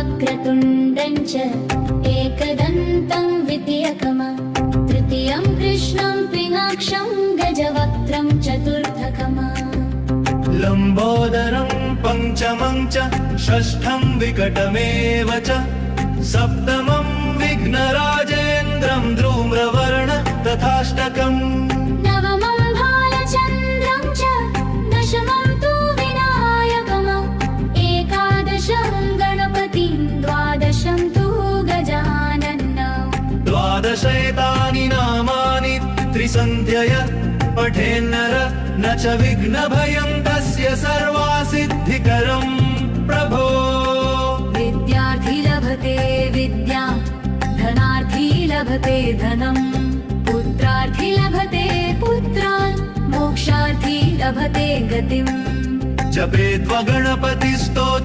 वक्रतुण्डं च एकदन्तं विद्यकम् तृतीयं कृष्णं पिनाक्षं गजवक्त्रं चतुर्थकम् लम्बोदरं पञ्चमं च षष्ठं विकटमेव च सप्तमं विघ्नराजेन्द्रं धूम्रवर्ण तथाष्टकम् नवमं भालचन्द्रं च दशमं तु विनायकम् एकादशं गणपतिं द्वादशं तु गजाननम् द्वादशैतानि नामानि त्रिसन्ध्यय पठेन्नर न च विघ्नभयं तस्य सर्वासिद्धिकरं प्रभो विद्यार्थी लभते विद्यां धनार्थी लभते धनं पुत्रार्थी लभते पुत्रान् मोक्षार्थी लभते गतिम् जपेत्वा गणपतिस्तोत्रम्